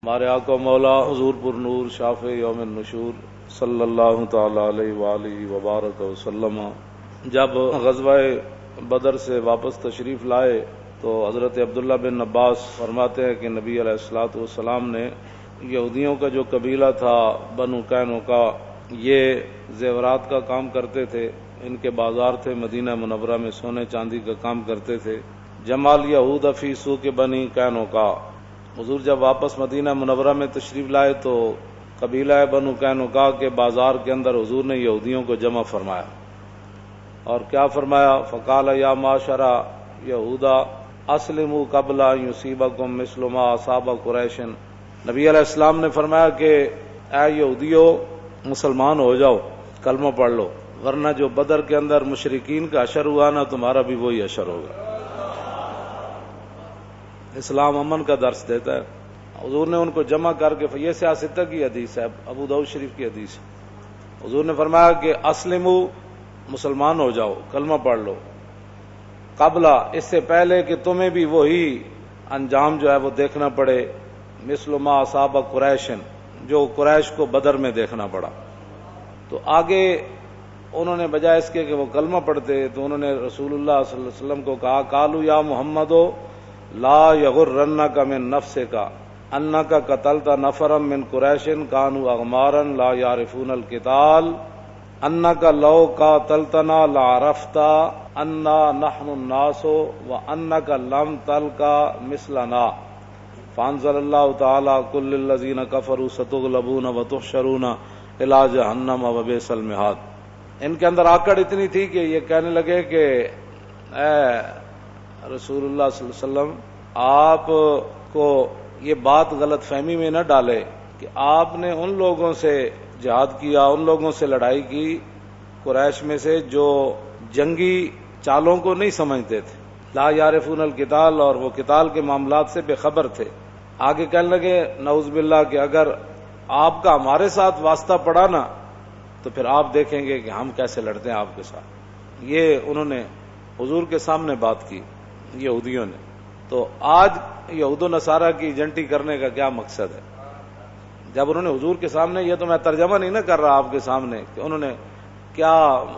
ہمارے آقا مولا حضور پر نور شافع یوم النشور صلی اللہ تعالی علیہ وآلہ وبارک وسلم جب غزوہ بدر سے واپس تشریف لائے تو حضرت عبداللہ بن عباس فرماتے ہیں کہ نبی علیہ الصلوۃ والسلام نے یہودیوں کا جو قبیلہ تھا بنو قینقاع، یہ زیورات کا کام کرتے تھے، ان کے بازار تھے مدینہ منورہ میں، سونے چاندی کا کام کرتے تھے۔ جمال یہود فی سوق بنی قینقاع، حضور جب واپس مدینہ منورہ میں تشریف لائے تو قبیلہ بنو قینقاع کے بازار کے اندر حضور نے یہودیوں کو جمع فرمایا اور کیا فرمایا؟ فقال یا معشر یہودا اسلموا قبل ان یصیبکم مثل ما اصاب قریش۔ نبی علیہ السلام نے فرمایا کہ اے یہودیو، مسلمان ہو جاؤ، کلمہ پڑھ لو، ورنہ جو بدر کے اندر مشرکین کا اشر ہوا نا، تمہارا بھی وہی اشر ہوگا۔ اسلام امن کا درس دیتا ہے۔ حضور نے ان کو جمع کر کے، یہ سیاستہ کی حدیث ہے، ابو داؤد شریف کی حدیث ہے، حضور نے فرمایا کہ اسلموا، مسلمان ہو جاؤ، کلمہ پڑھ لو، قبل، اس سے پہلے کہ تمہیں بھی وہی انجام جو ہے وہ دیکھنا پڑے، مثل ما اصاب قریش، جو قریش کو بدر میں دیکھنا پڑا۔ تو آگے انہوں نے بجائے اس کے کہ وہ کلمہ پڑھتے تو انہوں نے رسول اللہ صلی اللہ علیہ وسلم کو کہا، قالوا یا محمدو لا یغرنک من نفسک انک قتلت نفرا من قریش کانوا اغمارا لا یعرفون القتال انک لو قاتلتنا لعرفت انا نحن الناس وانک لم تلق مثلنا فانزل اللہ تعالی کل الذین کفروا ستغلبون وتحشرون الی جہنم وبئس المہاد۔ ان کے اندر آکڑ اتنی تھی کہ یہ کہنے لگے کہ اے رسول اللہ صلی اللہ علیہ وسلم، آپ کو یہ بات غلط فہمی میں نہ ڈالے کہ آپ نے ان لوگوں سے جہاد کیا، ان لوگوں سے لڑائی کی قریش میں سے جو جنگی چالوں کو نہیں سمجھتے تھے، لا یعرفون القتال، اور وہ قتال کے معاملات سے بے خبر تھے۔ آگے کہنے لگے نعوذ باللہ کہ اگر آپ کا ہمارے ساتھ واسطہ پڑا نا تو پھر آپ دیکھیں گے کہ ہم کیسے لڑتے ہیں آپ کے ساتھ۔ یہ انہوں نے حضور کے سامنے بات کی یہودیوں نے۔ تو آج یہود و نصارہ کی ایجنٹی کرنے کا کیا مقصد ہے؟ جب انہوں نے حضور کے سامنے، یہ تو میں ترجمہ نہیں نہ کر رہا آپ کے سامنے کہ انہوں نے کیا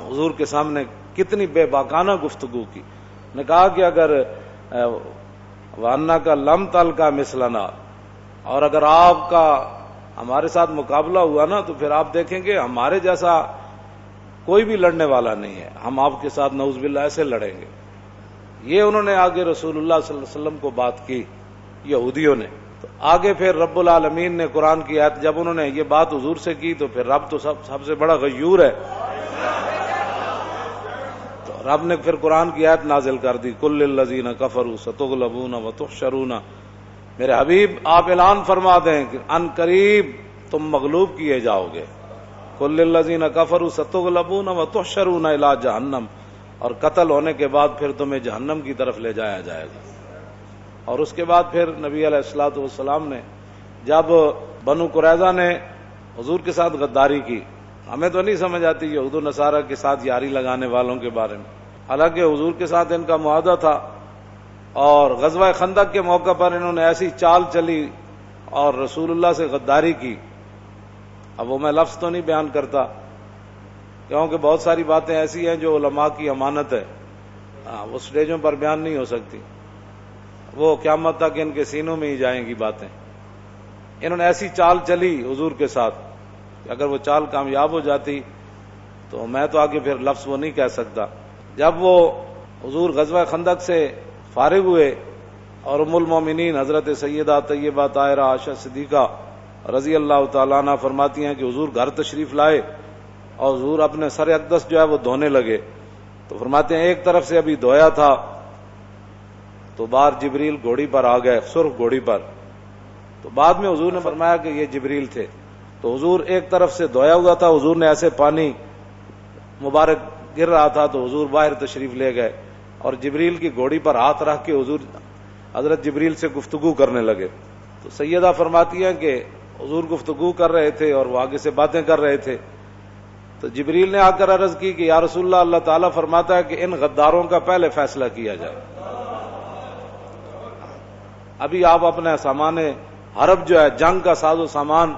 حضور کے سامنے کتنی بے باکانہ گفتگو کی، نے کہا کہ اگر وَأَنَّكَ لَمْ تَلْقَ مِثْلَنَا، اور اگر آپ کا ہمارے ساتھ مقابلہ ہوا نا تو پھر آپ دیکھیں گے ہمارے جیسا کوئی بھی لڑنے والا نہیں ہے، ہم آپ کے ساتھ نعوذ باللہ ایسے لڑیں گے۔ یہ انہوں نے آگے رسول اللہ صلی اللہ علیہ وسلم کو بات کی یہودیوں نے۔ تو آگے پھر رب العالمین نے قرآن کی آیت، جب انہوں نے یہ بات حضور سے کی تو پھر رب تو سب سے بڑا غیور ہے، تو رب نے پھر قرآن کی آیت نازل کر دی، کل الذین کفروا ستغلبون وتحشرون۔ میرے حبیب آپ اعلان فرما دیں کہ ان قریب تم مغلوب کیے جاؤ گے، کل الذین کفروا ستغلبون وتحشرون الی جہنم، اور قتل ہونے کے بعد پھر تمہیں جہنم کی طرف لے جایا جائے گا۔ اور اس کے بعد پھر نبی علیہ الصلوۃ والسلام نے جب بنو قریظہ نے حضور کے ساتھ غداری کی، ہمیں تو نہیں سمجھ آتی یہود و نصارہ کے ساتھ یاری لگانے والوں کے بارے میں، حالانکہ حضور کے ساتھ ان کا معاہدہ تھا، اور غزوہ خندق کے موقع پر انہوں نے ایسی چال چلی اور رسول اللہ سے غداری کی۔ اب وہ میں لفظ تو نہیں بیان کرتا کیونکہ بہت ساری باتیں ایسی ہیں جو علماء کی امانت ہے، وہ سٹیجوں پر بیان نہیں ہو سکتی، وہ قیامت تک ان کے سینوں میں ہی جائیں گی باتیں۔ انہوں نے ایسی چال چلی حضور کے ساتھ کہ اگر وہ چال کامیاب ہو جاتی تو میں تو آگے پھر لفظ وہ نہیں کہہ سکتا۔ جب وہ حضور غزوہ خندق سے فارغ ہوئے اور ام المومنین حضرت سیدہ طیبہ طاہرہ عائشہ صدیقہ رضی اللہ تعالیٰ عنہ فرماتی ہیں کہ حضور گھر تشریف لائے اور حضور اپنے سر اقدس جو ہے وہ دھونے لگے، تو فرماتے ہیں ایک طرف سے ابھی دھویا تھا تو باہر جبریل گھوڑی پر آ گئے، سرخ گھوڑی پر، تو بعد میں حضور نے فرمایا کہ یہ جبریل تھے۔ تو حضور ایک طرف سے دھویا ہوا تھا، حضور نے ایسے پانی مبارک گر رہا تھا تو حضور باہر تشریف لے گئے اور جبریل کی گھوڑی پر ہاتھ رکھ کے حضور حضرت جبریل سے گفتگو کرنے لگے۔ تو سیدہ فرماتی ہیں کہ حضور گفتگو کر رہے تھے اور وہ آگے سے باتیں کر رہے تھے، تو جبریل نے آ کر عرض کی کہ یا رسول اللہ، اللہ تعالیٰ فرماتا ہے کہ ان غداروں کا پہلے فیصلہ کیا جائے، ابھی آپ اپنا سامان حرب جو ہے جنگ کا ساز و سامان،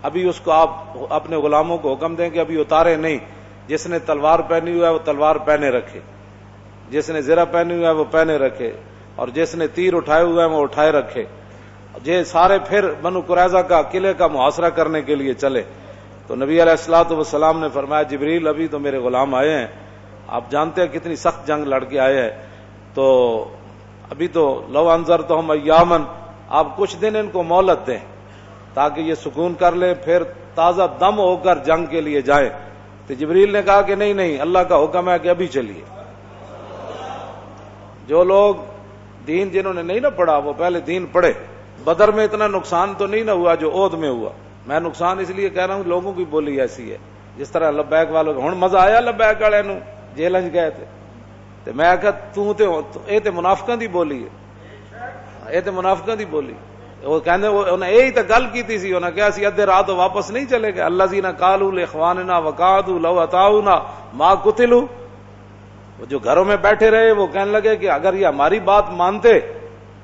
ابھی اس کو آپ اپنے غلاموں کو حکم دیں کہ ابھی اتارے نہیں، جس نے تلوار پہنی ہوا ہے وہ تلوار پہنے رکھے، جس نے زرہ پہنی ہوا ہے وہ پہنے رکھے، اور جس نے تیر اٹھائے ہوئے ہیں وہ اٹھائے رکھے۔ یہ سارے پھر بنو قریظہ کا قلعے کا محاصرہ کرنے کے لیے چلے۔ تو نبی علیہ الصلوۃ والسلام نے فرمایا جبریل ابھی تو میرے غلام آئے ہیں، آپ جانتے ہیں کتنی سخت جنگ لڑ کے آئے ہیں، تو ابھی تو لو انذرتہم ایامن، آپ کچھ دن ان کو مہلت دیں تاکہ یہ سکون کر لے، پھر تازہ دم ہو کر جنگ کے لیے جائیں۔ تو جبریل نے کہا کہ نہیں نہیں، اللہ کا حکم ہے کہ ابھی چلیے۔ جو لوگ دین جنہوں نے نہیں نہ پڑھا وہ پہلے دین پڑھے۔ بدر میں اتنا نقصان تو نہیں نہ ہوا جو احد میں ہوا، میں نقصان اس لیے کہہ رہا ہوں لوگوں کی بولی ایسی ہے، جس طرح لبیک والوں کو ہن مزہ آیا لبیک والے نو جیلنج گئے تھے، تو میں کہا اے تے منافقاں دی بولی ہے، اے تے منافقاں دی بولی۔ وہ کہندے انہاں یہی تے گل کیتی سی، انہاں کہا سی ادھے رات واپس نہیں چلے گئے، الذین قالوا لاخواننا وقعدوا لو اطاعونا ما قتلوا، وہ جو گھروں میں بیٹھے رہے وہ کہنے لگے کہ اگر یہ ہماری بات مانتے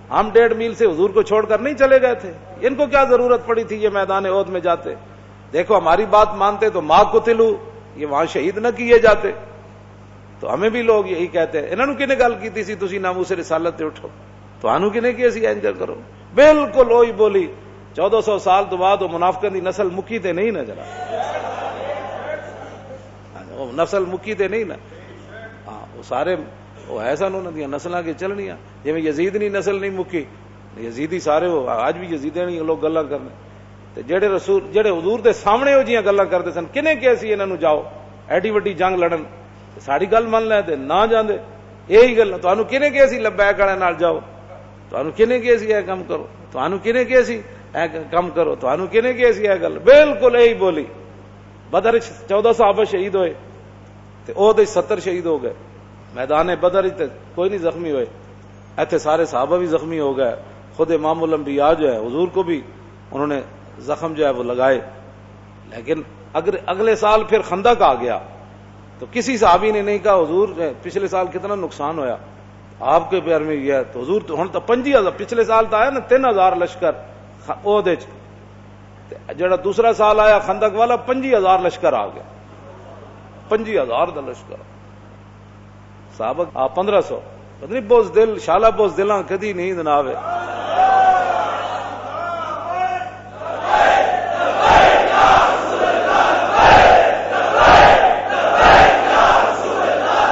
ہم 1.5 میل سے حضور کو چھوڑ کر نہیں چلے گئے تھے، ان کو کیا ضرورت پڑی تھی یہ میدان احد میں جاتے، دیکھو ہماری بات مانتے تو ما قتلوا، یہ وہاں شہید نہ کیے جاتے۔ تو ہمیں بھی لوگ یہی کہتے ہیں، انہوں نے کنے گل کیتی سی تسی ناموس رسالت تے اٹھو، تو انہوں کنے کی سی انجر کرو، بالکل وہی بولی۔ 1400 سال تو بعد وہ منافقاں دی نسل مکی تے نہیں نہ جرا، وہ نسل مکی تے نہیں نہ، ہاں وہ سارے وہ ہے سن انہاں دی نسلاں کے چلنیاں، جویں یزید دی نسل نہیں مکی، یزیدی سارے وہ آج بھی یزیدے نہیں لوگ گلاں کرنے، تے جڑے رسول جڑے حضور دے سامنے ہو جیاں گلاں کرتے سن، کنے کہ سی انہاں نو جاؤ ایڈی وڈی جنگ لڑن، ساری گل من لے تے نہ جاندے، یہی گل تانوں کنے کہ سی لبیک والے نال جاؤ، تانوں کنے کہ سی اے کم کرو، تانوں کنے کہ سی اے کم کرو، تانوں کنے کہ سی اے گل، بالکل یہی بولی۔ بدر 14 صحابہ شہید ہوئے تے او دے 70 شہید ہو گئے، میدان بدر تے کوئی نہیں زخمی ہوئے، ایتھے سارے صحابہ بھی زخمی ہو گئے، خود امام الانبیاء جو ہے حضور کو بھی انہوں نے زخم جو ہے وہ لگائے۔ لیکن اگلے سال پھر خندق آ گیا تو کسی صحابی نے نہیں کہا حضور پچھلے سال کتنا نقصان ہویا آپ کے پیار میں یہ ہے، تو حضور تو ہن تو 5000، پچھلے سال تو آیا نا 3000 لشکر او دے جڑا دوسرا سال آیا خندق والا 5000 لشکر آ گیا، 5000 دا لشکر، صحابہ 1500، پتہ نہیں بوز دل شالا بوز دلاں کدی نیند نہ آوے۔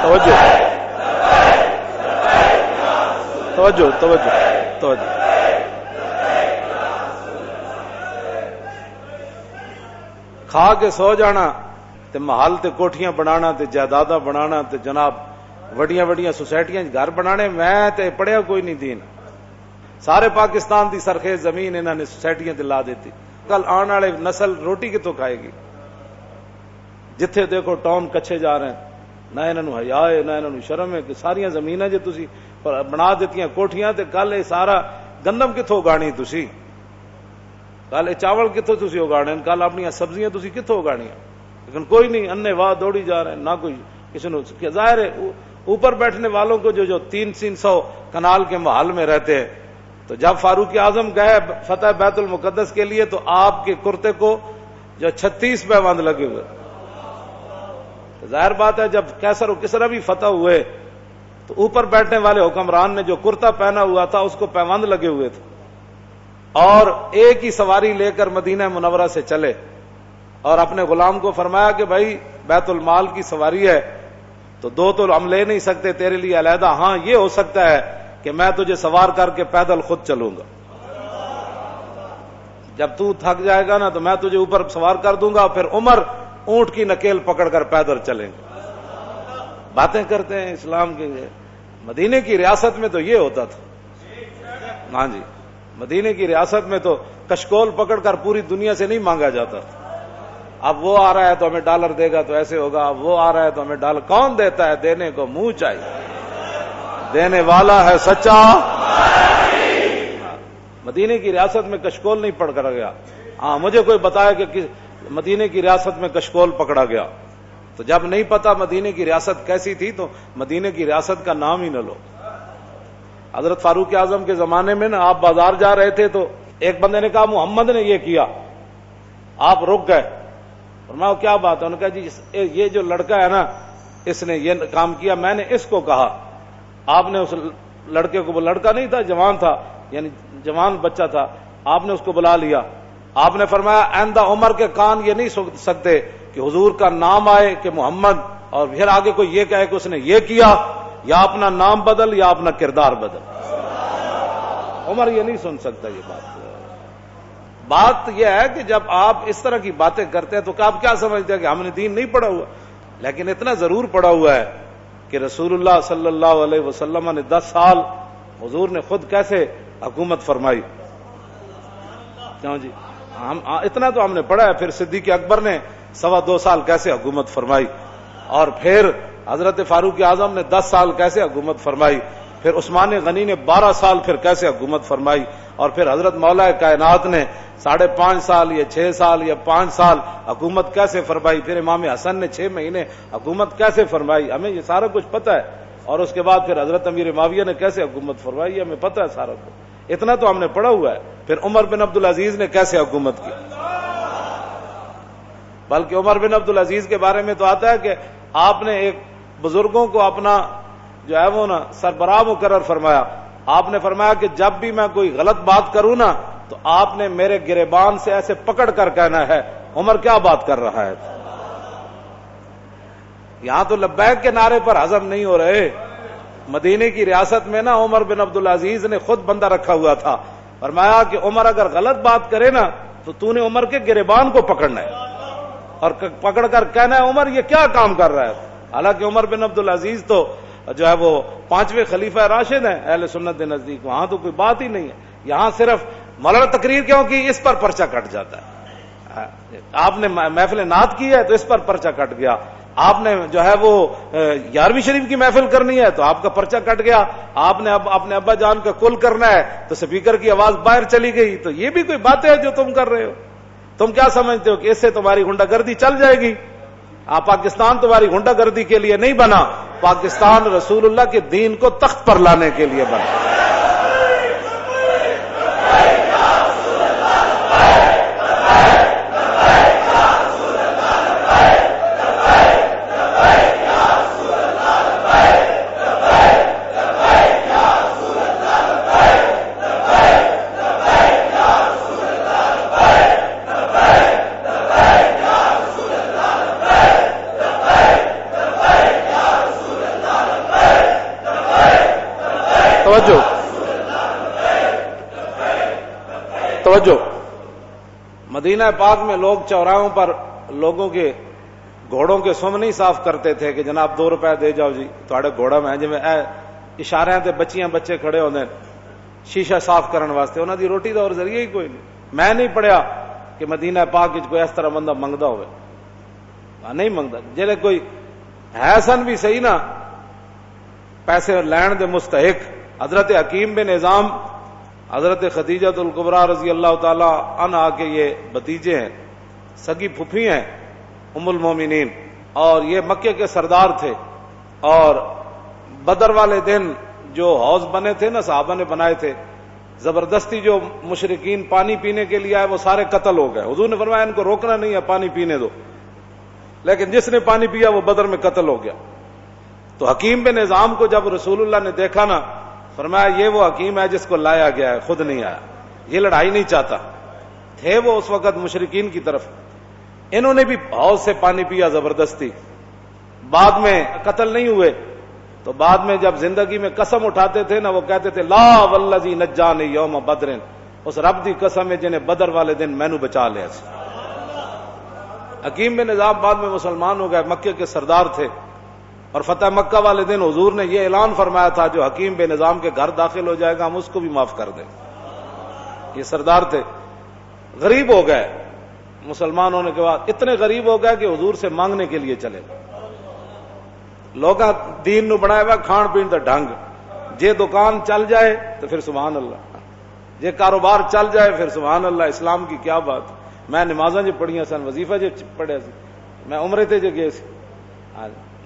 توجہ توجہ توجہ توجہ، کھا کے سو جانا تے محل تے کوٹھیاں بنانا تے جائیداداں بنانا تے جناب وڈیاں وڈیاں سوسائٹیاں گھر بنانے، میں تے پڑھیا کوئی نہیں دین، سارے پاکستان دی سرخیز زمین انہاں نے سوسائٹیاں تے لا دیتی، کل آن والے نسل روٹی کتوں کھائے گی؟ جتھے دیکھو ٹاؤن کچھے جا رہے ہیں، نہ انہاں نوں حیا ہے نہ انہاں نوں شرم ہے کہ ساریاں زمیناں جے تسی بنا دیتیاں کوٹھیاں تے کل یہ سارا گندم کتوں اگانی تسی، کل یہ چاول کتوں تسی اگانے، کل اپنی سبزیاں تسی کتوں اگانیاں، لیکن کوئی نہیں، انے واہ دوڑی جا رہے ہیں، نہ کوئی کسی نے، ظاہر ہے اوپر بیٹھنے والوں کو جو 300 کنال کے محل میں رہتے ہیں، تو جب فاروق اعظم گئے فتح بیت المقدس کے لیے تو آپ کے کرتے کو جو 36 پیوند لگے ہوئے، ظاہر بات ہے جب کیسر و کسرا بھی فتح ہوئے تو اوپر بیٹھنے والے حکمران نے جو کرتا پہنا ہوا تھا اس کو پیوند لگے ہوئے تھے، اور ایک ہی سواری لے کر مدینہ منورہ سے چلے، اور اپنے غلام کو فرمایا کہ بھائی بیت المال کی سواری ہے تو 2 تو ہم لے نہیں سکتے تیرے لیے علیحدہ، ہاں یہ ہو سکتا ہے کہ میں تجھے سوار کر کے پیدل خود چلوں گا، جب تو تھک جائے گا نا تو میں تجھے اوپر سوار کر دوں گا، پھر عمر اونٹ کی نکیل پکڑ کر پیدل چلیں گے۔ باتیں کرتے ہیں اسلام کے، مدینے کی ریاست میں تو یہ ہوتا تھا، ہاں جی، مدینے کی ریاست میں تو کشکول پکڑ کر پوری دنیا سے نہیں مانگا جاتا تھا، اب وہ آ رہا ہے تو ہمیں ڈالر دے گا تو ایسے ہوگا، اب وہ آ رہا ہے تو ہمیں ڈالر، کون دیتا ہے؟ دینے کو منہ چاہیے، دینے والا ہے سچا۔ مدینے کی ریاست میں کشکول نہیں پکڑا گیا، ہاں مجھے کوئی بتایا کہ مدینے کی ریاست میں کشکول پکڑا گیا، تو جب نہیں پتا مدینے کی ریاست کیسی تھی تو مدینے کی ریاست کا نام ہی نہ لو۔ حضرت فاروق اعظم کے زمانے میں نا آپ بازار جا رہے تھے تو ایک بندے نے کہا محمد نے یہ کیا، آپ رک گئے، فرمایا کیا بات ہے؟ انہوں نے کہا جی یہ جو لڑکا ہے نا اس نے یہ کام کیا، میں نے اس کو کہا، آپ نے اس لڑکے کو، وہ لڑکا نہیں تھا جوان تھا، یعنی جوان بچہ تھا، آپ نے اس کو بلا لیا، آپ نے فرمایا آئندہ عمر کے کان یہ نہیں سن سکتے کہ حضور کا نام آئے کہ محمد، اور پھر آگے کوئی یہ کہے کہ اس نے یہ کیا، یا اپنا نام بدل یا اپنا کردار بدل، عمر یہ نہیں سن سکتا یہ بات یہ ہے کہ جب آپ اس طرح کی باتیں کرتے ہیں تو آپ کیا سمجھتے ہیں کہ ہم نے دین نہیں پڑھا ہوا؟ لیکن اتنا ضرور پڑھا ہوا ہے کہ رسول اللہ صلی اللہ علیہ وسلم نے 10 سال حضور نے خود کیسے حکومت فرمائی، کیوں جی ہم اتنا تو ہم نے پڑھا ہے، پھر صدیق اکبر نے 2.25 سال کیسے حکومت فرمائی، اور پھر حضرت فاروق اعظم نے 10 سال کیسے حکومت فرمائی، پھر عثمان غنی نے 12 سال پھر کیسے حکومت فرمائی، اور پھر حضرت مولا کائنات نے 5.5 سال یا 6 سال یا 5 سال حکومت کیسے فرمائی، پھر امام حسن نے 6 مہینے حکومت کیسے فرمائی، ہمیں یہ سارا کچھ پتہ ہے، اور اس کے بعد پھر حضرت امیر معاویہ نے کیسے حکومت فرمائی، ہمیں پتہ ہے سارا کچھ، اتنا تو ہم نے پڑھا ہوا ہے۔ پھر عمر بن عبدالعزیز نے کیسے حکومت کی، بلکہ عمر بن عبدالعزیز کے بارے میں تو آتا ہے کہ آپ نے ایک بزرگوں کو اپنا جو ہے وہ نا سربراہ مقرر فرمایا، آپ نے فرمایا کہ جب بھی میں کوئی غلط بات کروں نا تو آپ نے میرے گریبان سے ایسے پکڑ کر کہنا ہے عمر کیا بات کر رہا ہے۔ یہاں تو لبیک کے نعرے پر ہضم نہیں ہو رہے، مدینے کی ریاست میں نا عمر بن عبدالعزیز نے خود بندہ رکھا ہوا تھا، فرمایا کہ عمر اگر غلط بات کرے نا تو نے عمر کے گریبان کو پکڑنا ہے اور پکڑ کر کہنا ہے عمر یہ کیا کام کر رہا ہے۔ حالانکہ عمر بن عبدالعزیز تو جو ہے وہ 5ویں خلیفہ راشد ہیں اہل سنت کے نزدیک، وہاں تو کوئی بات ہی نہیں ہے، یہاں صرف مولانا تقریر کیوں کی، اس پر پرچہ کٹ جاتا ہے، آپ نے محفل نعت کی ہے تو اس پر پرچہ کٹ گیا، آپ نے جو ہے وہ 11ویں شریف کی محفل کرنی ہے تو آپ کا پرچہ کٹ گیا، آپ نے اب اپنے ابا جان کا کل کرنا ہے تو سپیکر کی آواز باہر چلی گئی، تو یہ بھی کوئی باتیں ہیں جو تم کر رہے ہو؟ تم کیا سمجھتے ہو کہ اس سے تمہاری غنڈہ گردی چل جائے گی؟ پاکستان تمہاری غنڈہ گردی کے لیے نہیں بنا، پاکستان رسول اللہ کے دین کو تخت پر لانے کے لیے بنا۔ توجہ، مدینہ پاک میں لوگ چوراہوں پر لوگوں کے گھوڑوں کے سم نہیں صاف کرتے تھے کہ جناب 2 روپے دے جاؤ جی تھوڑے گھوڑا میں جی اشارے تے بچیاں بچے کھڑے ہوندے شیشہ صاف کرن واسطے، انہاں دی روٹی دا اور ذریعہ ہی کوئی نہیں۔ میں نہیں پڑھیا کہ مدینہ پاک وچ کوئی اس طرح بندہ منگدا ہوئے، نہیں منگدا، جڑے کوئی ہے سن بھی صحیح نا پیسے لین دے مستحق، حضرت حکیم بن نظام، حضرت خدیجہ الکبریٰ رضی اللہ تعالی عنہا کے یہ بھتیجے ہیں، سگی پھپھی ہیں ام المومنین، اور یہ مکے کے سردار تھے، اور بدر والے دن جو حوض بنے تھے نا صحابہ نے بنائے تھے، زبردستی جو مشرکین پانی پینے کے لیے آئے وہ سارے قتل ہو گئے، حضور نے فرمایا ان کو روکنا نہیں ہے، پانی پینے دو، لیکن جس نے پانی پیا وہ بدر میں قتل ہو گیا۔ تو حکیم بن نظام کو جب رسول اللہ نے دیکھا نا فرمایا یہ وہ حکیم ہے جس کو لایا گیا ہے، خود نہیں آیا، یہ لڑائی نہیں چاہتا، تھے وہ اس وقت مشرکین کی طرف، انہوں نے بھی حوض سے پانی پیا زبردستی، بعد میں قتل نہیں ہوئے، تو بعد میں جب زندگی میں قسم اٹھاتے تھے نا وہ کہتے تھے لا والذی نجانی یوم بدر، اس رب دی قسم ہے جنہیں بدر والے دن مینو بچا لیا۔ حکیم بن نظام بعد میں مسلمان ہو گئے، مکے کے سردار تھے، اور فتح مکہ والے دن حضور نے یہ اعلان فرمایا تھا جو حکیم بن نظام کے گھر داخل ہو جائے گا ہم اس کو بھی معاف کر دیں۔ یہ سردار تھے، غریب ہو گئے، مسلمان ہونے کے بعد اتنے غریب ہو گئے کہ حضور سے مانگنے کے لیے چلے، لوگاں دین نو بنایا ہوا کھان پین دا ڈھنگ، جے دکان چل جائے تو پھر سبحان اللہ، جے کاروبار چل جائے پھر سبحان اللہ، اسلام کی کیا بات۔ میں نمازاں جو پڑھیاں سن، وظیفہ جو پڑھے سی، میں عمرے تے جو گئے سی،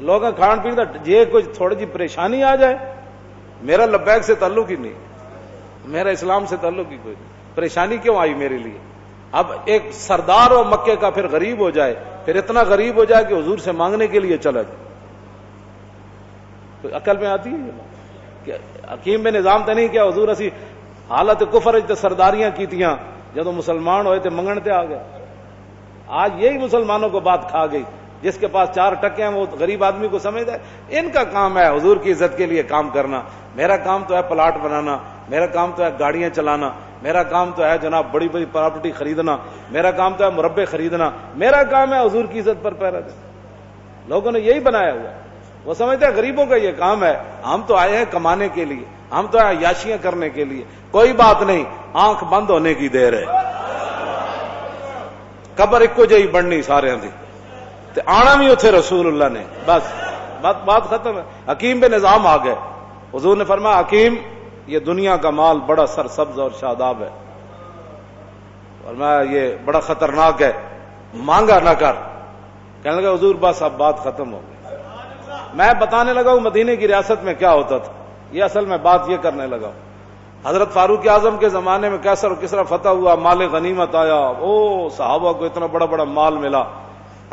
لوگ کھان پین دا جے کوئی تھوڑی جی پریشانی آ جائے، میرا لبیک سے تعلق ہی نہیں، میرا اسلام سے تعلق ہی کوئی نہیں، پریشانی کیوں آئی میرے لیے؟ اب ایک سردار و مکے کا پھر غریب ہو جائے، پھر اتنا غریب ہو جائے کہ حضور سے مانگنے کے لیے چلا جائے، کوئی عقل میں آتی ہے کہ حکیم میں نظام تو نہیں کیا حضور اسی حالت کفر تے سرداریاں کیتیاں جدو مسلمان ہوئے تے منگن تے آ گئے. آج یہی مسلمانوں کو بات کھا گئی، جس کے پاس 4 ٹکے ہیں وہ غریب آدمی کو سمجھتا ہے ان کا کام ہے حضور کی عزت کے لیے کام کرنا، میرا کام تو ہے پلاٹ بنانا، میرا کام تو ہے گاڑیاں چلانا، میرا کام تو ہے جناب بڑی بڑی پراپرٹی خریدنا، میرا کام تو ہے مربے خریدنا، میرا کام ہے حضور کی عزت پر پہرا دینا. لوگوں نے یہی بنایا ہوا، وہ سمجھتے ہیں غریبوں کا یہ کام ہے، ہم تو آئے ہیں کمانے کے لیے، ہم تو آئے عیاشیاں کرنے کے لیے. کوئی بات نہیں، آنکھ بند ہونے کی دیر ہے، قبر ایک کو جی بننی سارے دی تے آنا بھی اتھے رسول اللہ نے، بس بات ختم ہے. حکیم بے نظام آ گئے. حضور نے فرمایا حکیم یہ دنیا کا مال بڑا سرسبز اور شاداب ہے، فرمایا یہ بڑا خطرناک ہے، مانگا نہ کر. کہنے لگا حضور بس اب بات ختم ہو گئی. میں بتانے لگا ہوں مدینے کی ریاست میں کیا ہوتا تھا، یہ اصل میں بات یہ کرنے لگا ہوں. حضرت فاروق اعظم کے زمانے میں کیسر و کسرا فتح ہوا، مال غنیمت آیا، او صحابہ کو اتنا بڑا بڑا مال ملا.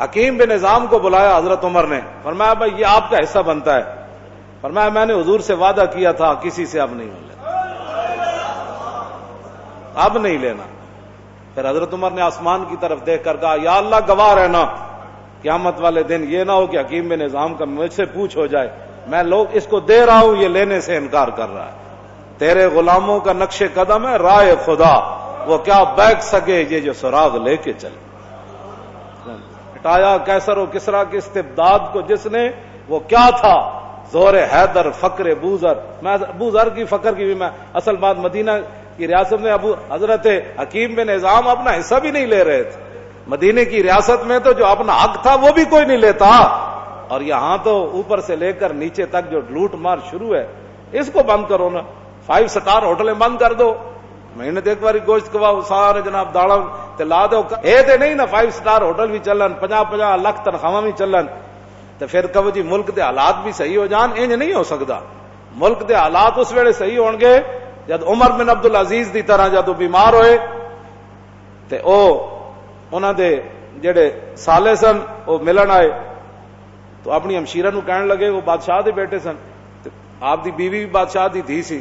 حکیم بن نظام کو بلایا حضرت عمر نے، فرمایا بھائی یہ آپ کا حصہ بنتا ہے. فرمایا میں نے حضور سے وعدہ کیا تھا کسی سے اب نہیں لینا، اب نہیں لینا. پھر حضرت عمر نے آسمان کی طرف دیکھ کر کہا یا اللہ گواہ رہنا قیامت والے دن یہ نہ ہو کہ حکیم بن نظام کا مجھ سے پوچھ ہو جائے میں لوگ اس کو دے رہا ہوں یہ لینے سے انکار کر رہا ہے. تیرے غلاموں کا نقش قدم ہے راہ خدا، وہ کیا بیک سکے یہ جو سراغ لے کے چلے. ہٹایا کیسر و کسرا کے استبداد کو جس نے، وہ کیا تھا؟ زور حیدر فقر بوذر. میں بوذر کی فقر کی بھی میں اصل بات مدینہ کی ریاست میں ابو حضرت حکیم بن نظام اپنا حصہ بھی نہیں لے رہے تھے. مدینے کی ریاست میں تو جو اپنا حق تھا وہ بھی کوئی نہیں لیتا، اور یہاں تو اوپر سے لے کر نیچے تک جو لوٹ مار شروع ہے اس کو بند کرو نا. 5 سٹار ہوٹلیں بند کر دو، مہینے ایک بار گوشت کھواؤ سارے جناب داڑا تے لا دو. اے تے نہیں نا 5 سٹار ہوٹل بھی چلن، 50 لاکھ تنخواہ بھی چلن تے پھر کہو جی ملک دے حالات بھی صحیح ہو جان. انج نہیں ہو سکتا. ملک دے حالات اس ویلے صحیح ہون گے جد عمر بن عبد العزیز دی طرح جدو بیمار ہوئے تے او انہاں دے جڑے سالے سن وہ ملن آئے تو اپنی ہمشیرہ نو کہنے لگے، وہ بادشاہ دے بیٹے سن، آپ دی بیوی بھی بادشاہ دی دھی سی،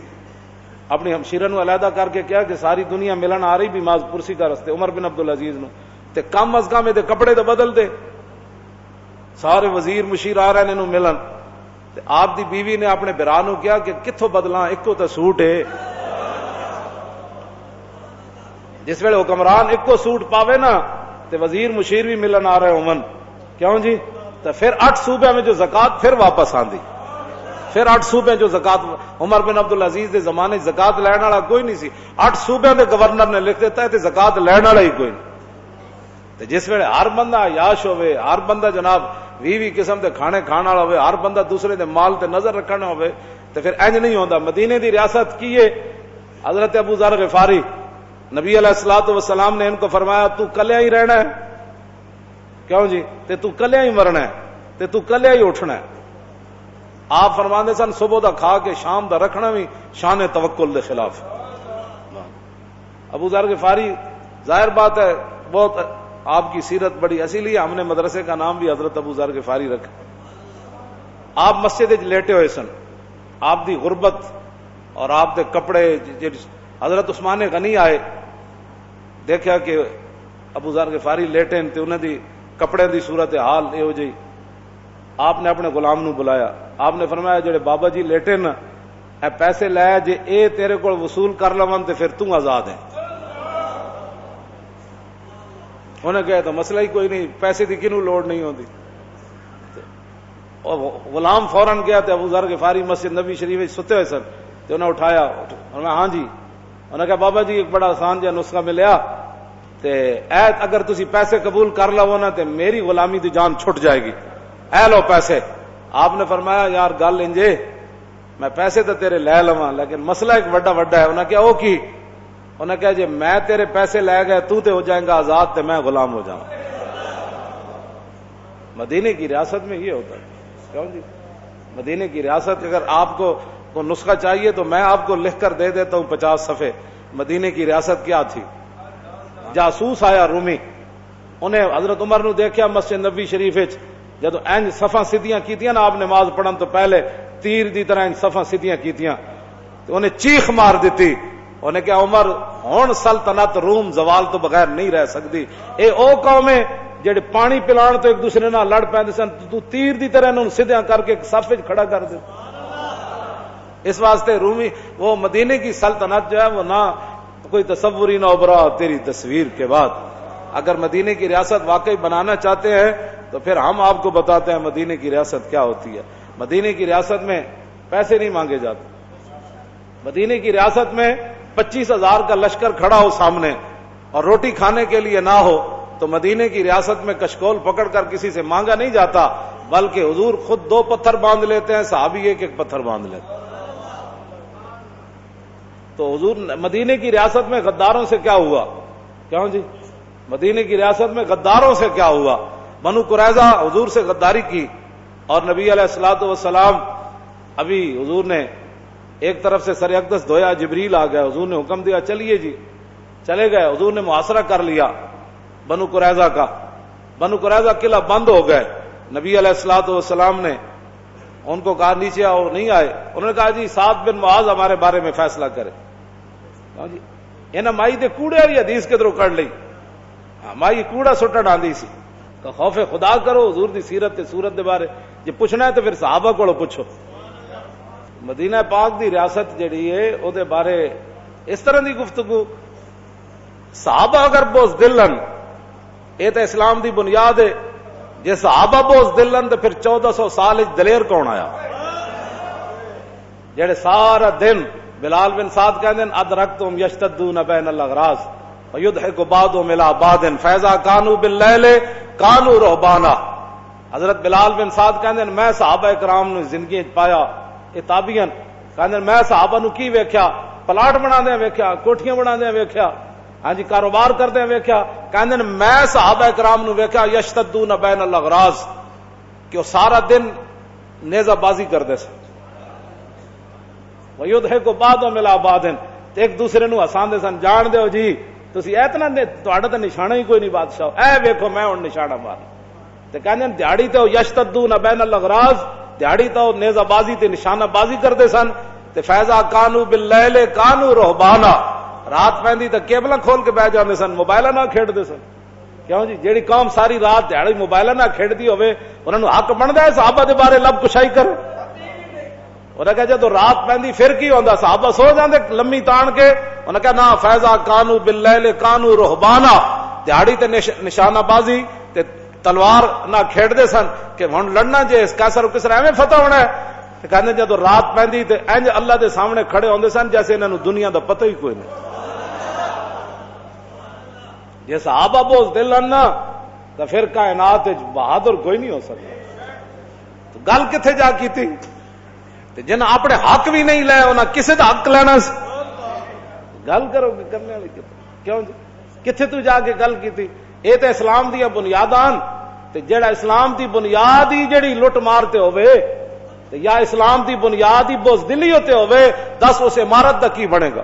اپنی ہمشیرہ نو علیحدہ کر کے کیا کہ ساری دنیا ملن آ رہی بھی ماز پرسی کا رستے عمر بن عبد العزیز نو تے کم از کم دے کپڑے تو بدل دے. سارے وزیر مشیر آ رہے نے ملن تے آپ دی بیوی نے اپنے برا نو کیا کہ کتھوں بدلاں، ایک کو تے سوٹ ہے. جس ویلے حکمران ایک کو سوٹ پاوے نا تے وزیر مشیر بھی ملن آ رہے عمن کیوں جی. تو پھر 8 صوبے میں جو زکات پھر واپس آندی، پھر 8 صوبے جو زکات عمر بن عبد العزیز دے زمانے زکات لین والا کوئی نہیں سی، 8 صوبے دے گورنر نے لکھ دیتا ہے تے زکات لین والا ہی کوئی نہیں. تے جس ویلے ہر بندہ عیاش ہوئے، ہر بندہ جناب 20 قسم دے کھانے کھان والا ہوئے، ہر بندہ دوسرے دے مال تے نظر رکھنا ہوئے تے پھر انج نہیں ہوندا. مدینے دی ریاست کیے حضرت ابو ذر غفاری نبی علیہ الصلوۃ والسلام نے ان کو فرمایا تو کلیا ہی رہنا ہے کیوں جی تے تو کلیا ہی مرنا ہے تے تو کلیا ہی اٹھنا ہے. آپ فرماندے سن صبح دا کھا کے شام دا رکھنا بھی شان توکل دے خلاف. ابو ذر غفاری ظاہر بات ہے بہت آپ کی سیرت بڑی اصیلی ہے، ہم نے مدرسے کا نام بھی حضرت ابو ذر غفاری رکھا. آپ مسجد لیٹے ہوئے سن، آپ دی غربت اور آپ دے کپڑے. حضرت عثمان غنی آئے، دیکھا کہ ابو ذر غفاری لیٹے تے انہاں دی کپڑے دی صورت حال یہ ہو جئی. آپ نے اپنے غلام نو بلایا، آپ نے فرمایا جڑے بابا جی لیٹے نا اے پیسے لے جے اے تیرے کو وصول کر لون تے پھر تو آزاد ہے. انہیں کہا تو مسئلہ ہی کوئی نہیں، پیسے دی کنوں لوڑ نہیں ہوتی. غلام فوراً گیا تے ابو ذر غفاری مسجد نبی شریف ستے ہوئے سن تے انہیں اٹھایا، فرمایا ہاں جی. انہیں کہا بابا جی ایک بڑا آسان جہا نسخہ ملیا تے اے اگر تسی پیسے قبول کر لو نا تے میری غلامی دی جان چھٹ جائے گی، اے لو پیسے. آپ نے فرمایا یار گل انجے میں پیسے تو تیرے لے لواں لیکن مسئلہ ایک بڑا ہے. انہیں کہا او کی؟ انہیں کہا جی میں تیرے پیسے لے گئے تو تے ہو جائیں گا آزاد تے میں غلام ہو جاؤں. مدینے کی ریاست میں یہ ہوتا ہے کیوں جی. مدینے کی ریاست اگر آپ کو نسخہ چاہیے تو میں آپ کو لکھ کر دے دیتا ہوں 50 صفحے. مدینے کی ریاست کیا تھی؟ جاسوس آیا رومی، انہیں حضرت عمر نو دیکھا مسجد نبی شریف جدو انج صفاں سیدھیاں کیتیاں نا آپ نماز پڑھن تو پہلے تیر دی طرح انج صفاں سیدھیاں کیتیاں تو انہیں چیخ مار دیتی، انہیں کہا عمر ہون سلطنت روم زوال تو بغیر نہیں رہ سکتی، اے او قوم ہے جڑے پانی پلان تو ایک دوسرے نال لڑ پیندے سن، تو تیر دی طرح انہوں سیدھیاں کر کے ایک صف وچ کھڑا کر دے۔ اس واسطے رومی وہ مدینے کی سلطنت جو ہے وہ نہ کوئی تصوری نہ ابھرا تیری تصویر کے بعد۔ اگر مدینے کی ریاست واقعی بنانا چاہتے ہیں تو پھر ہم آپ کو بتاتے ہیں مدینے کی ریاست کیا ہوتی ہے۔ مدینے کی ریاست میں پیسے نہیں مانگے جاتے، مدینے کی ریاست میں 25,000 کا لشکر کھڑا ہو سامنے اور روٹی کھانے کے لیے نہ ہو تو مدینے کی ریاست میں کشکول پکڑ کر کسی سے مانگا نہیں جاتا، بلکہ حضور خود 2 پتھر باندھ لیتے ہیں، صحابی ایک پتھر باندھ لیتے ہیں۔ تو حضور مدینے کی ریاست میں غداروں سے کیا ہوا؟ کیوں جی مدینے کی ریاست میں غداروں سے کیا ہوا؟ بنو قریظہ حضور سے غداری کی اور نبی علیہ الصلوۃ والسلام ابھی حضور نے ایک طرف سے سر اقدس دھویا، جبریل آ گیا، حضور نے حکم دیا چلیے جی، چلے گئے، حضور نے محاصرہ کر لیا بنو قریظہ کا، بنو قریظہ قلعہ بند ہو گئے، نبی علیہ الصلوۃ والسلام نے ان کو کہا نیچے آؤ، نہیں آئے، انہوں نے کہا جی سعد بن معاذ ہمارے بارے میں فیصلہ کرے، جی انہیں مائی دے کوڑے والی حدیث کدھروں کر لی، مائی کوڑا سٹن آندی سی، کہ خوف خدا کرو، حضور دی سیرت تے صورت دے بارے جی پوچھنا ہے تو پھر صحابہ کو پوچھو۔ مدینہ پاک دی ریاست جڑی ہے او دے بارے اس طرح دی گفتگو، صحابہ اگر بوز دلن اے تو اسلام دی بنیاد ہے، جے صحابہ بوز دلن تو پھر 1400 سال دلیر کون آیا؟ جڑے سارا دن بلال بن سعد کہندے ادرکتم یشتدون بین الاغراض ویضحک بعضهم الی بعض فاذا كانوا باللیل كانوا رہبانا۔ حضرت بلال بن سعد کہندے میں صحابہ کرام نو زندگی پایا، اے تابعین کہندے میں صحابہ نو کی ویکھیا، پلاٹ بناندے ویکھیا، کوٹھیاں بناندے ویکھیا، ہاں جی کاروبار کردے ویکھیا، کہندے میں صحابہ کرام نو ویکھیا یشتدون بین الاغراض کہ وہ سارا دن نیزہ بازی کردے سن، ویضحک بعضهم الی بعض ایک دوسرے نو ہساندے سن، جان دیو جی تسی اتنا تہاڈا تے نشانہ ہی کوئی نہیں بادشاہ، اے ویکھو میں ہن نشانہ مارنا، تے کہندے دیہاڑی تے یشتدون بین الاغراض، دیہاڑی تے نیزہ بازی تے نشانہ بازی کردے سن، تے فیضا کانو باللیل کانو رہبانا، رات پیندی تے کیبلاں کھول کے بیٹھ جاندے سن، موبائل نہ کھیڈدے سن۔ کیوں جی جیڑی قوم ساری رات دیہاڑی موبائل نہ کھیڈدی ہوے انہاں نوں حق بندا ہے صحابہ دے بارے لب کشائی کرے؟ انہیں کہا جدو رات پہندی پھر کی ہوندا، صحابہ سو جاندے لمی تان کے، انہیں کہا نا فیضا کانو باللیل کانو رہبانا، دیہاڑی تے نشانہ بازی تے تلوار نہ کھیڈ دے سن کہ ہن لڑنا جے اس کیسر کسر ایویں فتح ہونا ہے، کہندے جدو رات پہندی تے انج اللہ دے سامنے کھڑے ہوندے سن جیسے انہاں نوں دنیا دا پتہ ہی کوئی نہیں۔ جے صحابہ بوز دل نا تو پھر کائنات وچ بہادر کوئی نہیں ہو سکتا۔ تو گل کتھے جا کیتی؟ جن اپنے حق بھی نہیں لے انہاں کسے دا حق لینا سی، گل کرو گے کرنے والی کیوں جی کتھے تو جا کے گل کیتی؟ اے تے اسلام دی بنیاداں تے جڑا اسلام دی بنیاد ہی جڑی لٹ مارتے ہوئے تے یا اسلام دی بنیاد ہی بزدلی ہوتے ہوئے دس اس عمارت دا کی بنے گا؟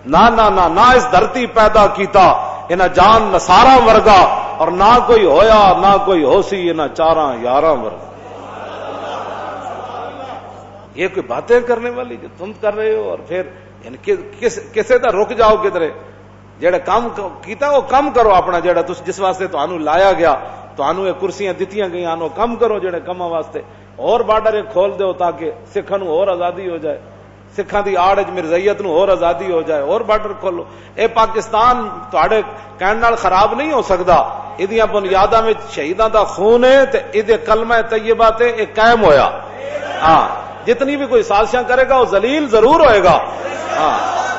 نہ نہ نہ نہ اس دھرتی پیدا کیتا انہاں جان نصارا ورگا اور نہ کوئی ہویا نہ کوئی ہو سی انہاں چاراں یاراں ورگا۔ یہ کوئی باتیں کرنے والی جو تم کر رہے ہو، اور پھر یعنی کسے دا رک جاؤ کدھرے، جڑا کام کیتا وہ کم کرو اپنا، جڑا جس واسطے تانوں لایا گیا، تانوں یہ کرسیاں دتیاں گئیاں نو کم کرو جڑے کماں واسطے، اور بارڈر کھول دیو تاکہ سکھاں نوں اور آزادی ہو جائے، سکھاں دی آڑ وچ مرزائیت نوں اور آزادی ہو جائے، اور بارڈر کھولو۔ اے پاکستان تواڈے کہن نال خراب نہیں ہو سکدا، ایدیاں بنیاداں وچ شہیداں دا خون ہے تے ایدے کلمہ طیبہ تے اے قائم ہویا۔ ہاں جتنی بھی کوئی سازشاں کرے گا وہ ذلیل ضرور ہوئے گا۔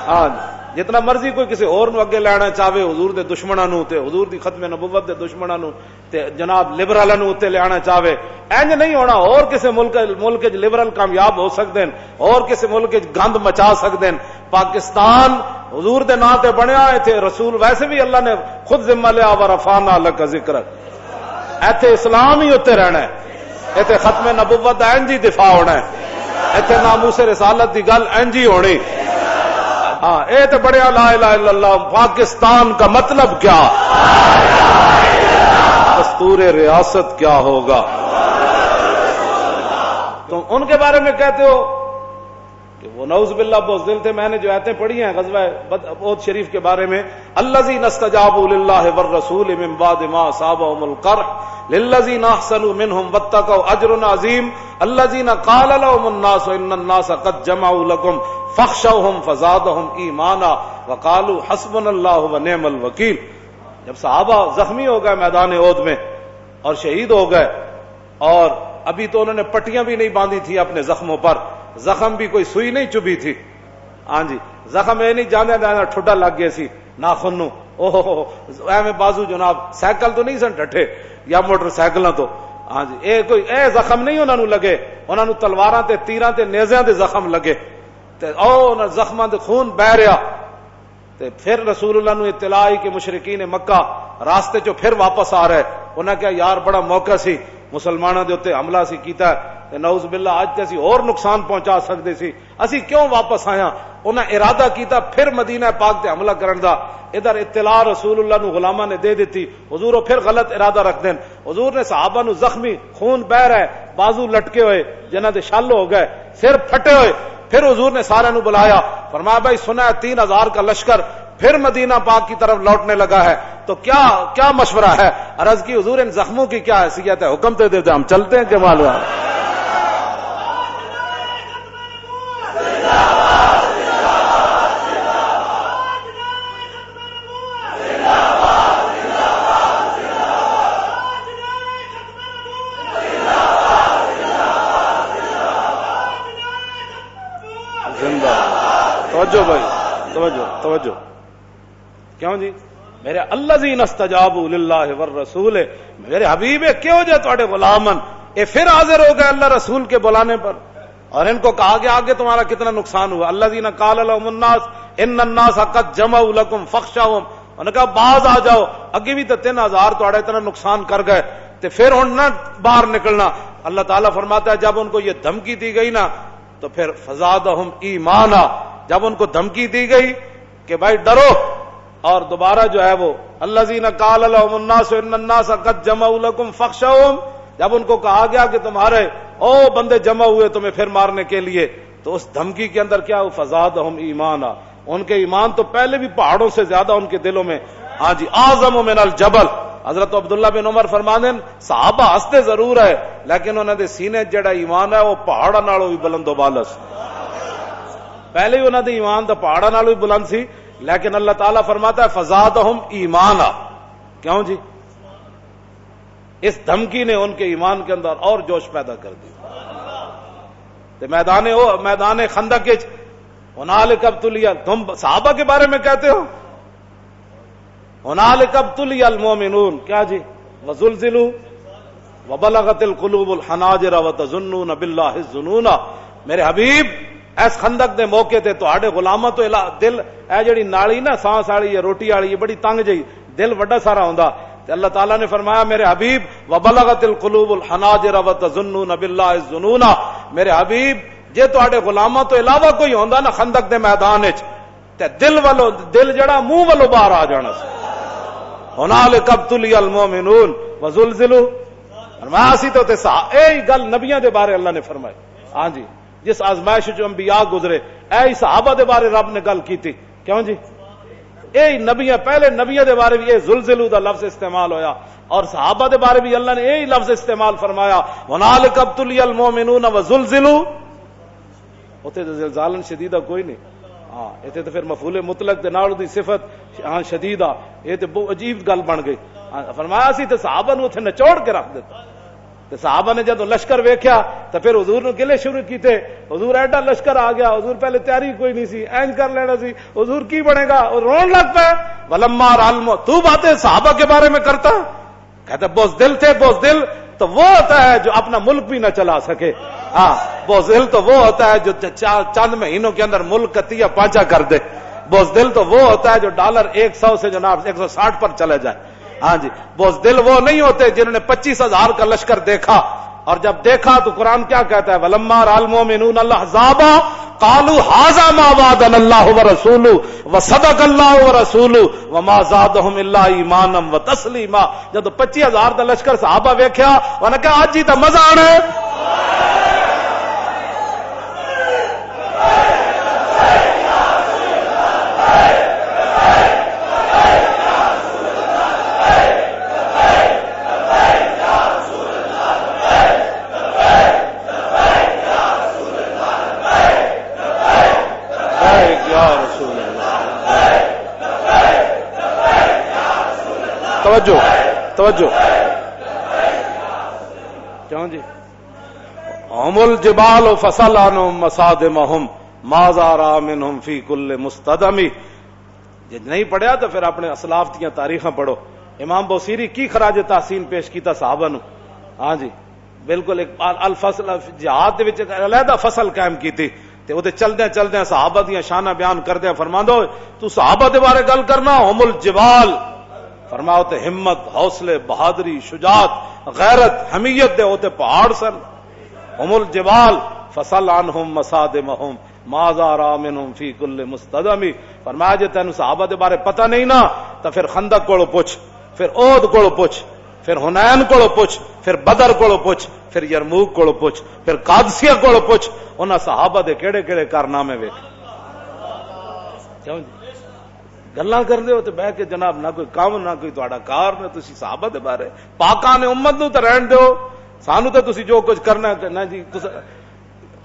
ہاں جتنا مرضی کوئی کسی اور نو اگے لینا چاہے حضور دے دشمناں نو تے حضور دی ختم نبوت دے دشمناں نو تے جناب لبرلاں نو تے لیانا چاہے، انج نہیں ہونا۔ اور کسی ملک وچ لبرل کامیاب ہو سکدے ہیں، اور کسی ملک وچ گند مچا سکدے ہیں۔ پاکستان حضور دے نام تے بنیا ایتھے رسول ویسے بھی اللہ نے خود ذمہ لیا ورفعنا لک ذکرک، ایتھے اسلام ہی اوتے رہنا ہے، ایتھے ختم نبوت دا انج ہی دفاع ہونا ہے، ایتھے ناموس رسالت دی گل انج ہی ہونی۔ ہاں اے تے بڑے لا الہ الا اللہ پاکستان کا مطلب کیا، دستور ریاست کیا ہوگا. تم ان کے بارے میں کہتے ہو کہ وہ نعوذ باللہ بزدل تھے. میں نے جو آیتیں پڑھی ہیں غزوہ احد شریف کے بارے میں، الذین استجابوا للہ والرسول من بعد ما اصابهم القرح للذین احسنوا منهم واتقوا اجر عظیم الذین قال لهم الناس ان الناس قد جمعوا لكم فاخشوهم فزادهم ایمانا وقالوا حسبنا اللہ ونعم الوکیل. جب صحابہ زخمی ہو گئے میدان احد میں اور شہید ہو گئے، اور ابھی تو انہوں نے پٹیاں بھی نہیں باندھی تھی اپنے زخموں پر، زخم بھی کوئی سوئی نہیں چبھی تھی. ہاں جی زخم یہ نہیں جانے جانا ٹھڈا لگ گیا سی ناخن نو، اوہ ایویں بازو جناب سائیکل تو نہیں سن ڈٹھے یا موٹر سائیکلاں تو. ہاں جی اے کوئی اے زخم نہیں انہاں نو لگے، انہاں نو تلواراں تے تیراں تے نیزیاں دے زخم لگے تے او انہاں زخماں دے خون بہ رہا. تے پھر رسول اللہ نو اطلاع آئی کہ مشرکین مکہ راستے چوں پھر واپس آ رہے. انہاں کہا یار بڑا موقع سی مسلمانوں دے اوتے حملہ سی کیتا تے نعوذ باللہ اج تے اسی اور نقصان پہنچا سکدے سی، اسی کیوں واپس آیا. انہاں ارادہ کیتا پھر مدینہ پاک تے حملہ کرن دا. ادھر اطلاع رسول اللہ نو غلاماں نے دے دیتی، حضور پھر غلط ارادہ رکھ دین. حضور نے صحابہ نو زخمی خون بہ رہا ہے، بازو لٹکے ہوئے جنہاں دے شل ہو گئے، سر پھٹے ہوئے. پھر حضور نے سارے نو بلایا، فرمایا بھائی سنا ہے 3000 کا لشکر پھر مدینہ پاک کی طرف لوٹنے لگا ہے، تو کیا مشورہ ہے؟ عرض کی حضور ان زخموں کی کیا حیثیت ہے، حکم دے دیتے ہم چلتے ہیں کہ معلوم. توجہ بھائی توجہ. کیوں جی میرے الذین استجابوا للہ والرسول، میرے حبیب کیوں جے تواڈے غلامن اے پھر حاضر ہو گئے اللہ رسول کے بلانے پر، اور ان کو کہا گیا آگے تمہارا کتنا نقصان ہوا. الذین قال لهم الناس ان الناس قد جمعوا لكم فاخشوهم، انہوں نے کہا باز آ جاؤ، اگے بھی تو 3000 تواڈا اتنا نقصان کر گئے تے پھر ہن نہ باہر نکلنا. اللہ تعالیٰ فرماتا ہے جب ان کو یہ دھمکی دی گئی نا تو پھر فزادہم ایمانا، جب ان کو دھمکی دی گئی کہ بھائی ڈرو، اور دوبارہ جو ہے وہ الذین قال لهم الناس ان الناس قد جمعوا لكم فاخشوهم، جب ان کو کہا گیا کہ تمہارے او بندے جمع ہوئے تمہیں پھر مارنے کے لیے، تو اس دھمکی کے اندر کیا ہو فزادہم ایمانا، ان کے ایمان تو پہلے بھی پہاڑوں سے زیادہ ان کے دلوں میں، ہاں جی اعظم من الجبل. حضرت عبداللہ بن عمر فرمانے صحابہ ہستے ضرور ہے لیکن انہوں نے سینے جڑا ایمان ہے وہ پہاڑاں نالوں بھی بلند و بالا سی. پہلے ہی انہوں نے ایمان تو پہاڑاں نالوں بھی بلند سی، لیکن اللہ تعالیٰ فرماتا ہے فزادہم ایمانا. کیوں جی؟ اس دھمکی نے ان کے ایمان کے اندر اور جوش پیدا کر دی. میدان خندق ہنالک ابتلی، تم صحابہ کے بارے میں کہتے ہو ہنالک ابتلی المومنون، کیا جی وزلزلوا وبلغت القلوب الحناجر وتظنون باللہ الظنون. میرے حبیب اس خندق دے موقع تے تواڈے غلاماں تو دل اے جڑی نالی نا سانس والی یا روٹی والی بڑی تنگ جئی، دل بڑا سارا ہوندا. تے اللہ تعالیٰ نے فرمایا میرے حبیب وبلغت القلوب الحناجر وتظنون باللہ الظنون، میرے حبیب جے تواڈے غلاماں تو علاوہ کوئی ہوندا نا خندق دے میدان وچ تے دل جڑا منہ والو باہر آ جانا سی. ہنالک ابتلی المومنون وزلزلوا، فرمایا سی تو اے گل نبیاں دے بارے اللہ نے فرمائی. ہاں جی جس آزمائش جو انبیاء گزرے اے صحابہ دے بارے رب نے گل کی تھی. کیوں جی اے نبیاں پہلے نبیاں دے بارے بھی اے زلزلوا دا لفظ استعمال ہویا، اور صحابہ دے بارے بھی اللہ نے یہی لفظ استعمال فرمایا ہنالک ابتلی المومنون وزلزلوا. اوتے زلزالن شدیدہ کوئی نہیں، ہاں اتنے تو پھر مفعول مطلق دے نال دی صفت ہاں شدیدہ، یہ تو بہت عجیب گل بن گئی. فرمایا سی تے صحابہ نو اتنے نچوڑ کے رکھ دیتا. تے صحابہ نے جدو لشکر ویکھیا تو پھر حضور نے گلے شروع کیتے، حضور ایڈا لشکر آ گیا، حضور پہلے تیاری کوئی نہیں سی، اینج کر لینا سی، حضور کی بنے گا، اور رون لگ پے. ولما رالم تو باتیں صحابہ کے بارے میں کرتا، کہتے بزدل تھے. بزدل تو وہ ہوتا ہے جو اپنا ملک بھی نہ چلا سکے. ہاں بزدل تو وہ ہوتا ہے جو چند مہینوں کے اندر ملک کا تیا پانچا کر دے. بزدل تو وہ ہوتا ہے جو ڈالر 100 سے جناب 160 پر چلے جائے. ہاں جی بزدل وہ نہیں ہوتے جنہوں نے 25,000 کا لشکر دیکھا، اور جب دیکھا تو قرآن کیا کہتا ہے ولما رأى المؤمنون الاحزاب قالوا هذا ما وعدنا الله ورسوله وصدق الله ورسوله وما زادهم الا ایمانا وتسلیما. جب 25,000 دا لشکر صحابہ ویکھیا انہاں نے کہا اج ہی تے مزہ آنا ہے. توجہ کیوں جی؟ ہم الجبال فصل عنهم مصادمهم ما زار منهم في كل مستدم. جے نہیں پڑھیا تو پھر اپنے اسلاف دیاں تاریخاں پڑھو. امام بوصیری کی خراج تحسین پیش کیتا صحابہ نو. ہاں جی بالکل. ایک الفصل جہاد دے وچ علیحدہ فصل قائم کیتی تے او تے چلدے صحابہ دیاں شاناں بیان کردے فرماندا تو صحابہ دے بارے گل کرنا. ہم الجبال فرماؤ تے ہمت، حوصلے، بہادری، شجاعت، غیرت، حمیت دے ہوتے پہاڑ سن. ہم الجبال فصل عنہم مصادمہم ما زار منہم فی کل مستدم. فرمایا جے تینوں صحابہ دے بارے پتہ نہیں نا تو پھر خندق کولو پوچھ، پھر احد کولو پوچھ، پھر حنین کولو پوچھ، پھر بدر کولو پوچھ، پھر یرموک کولو پوچھ، پھر قادسیہ کولو پوچھ. انہاں صحابہ دے کیڑے کیڑے کارنامے ویکھ. کیوں جی گلاں کردے ہو تے بہ کے جناب نہ کوئی کام نہ کوئی تہاڈا کار نہ تسی صحابہ دے بارے. پاکاں نے امت نو تے رہن دیو، سانو تے تسی جو کچھ کرنا ہے نہ جی.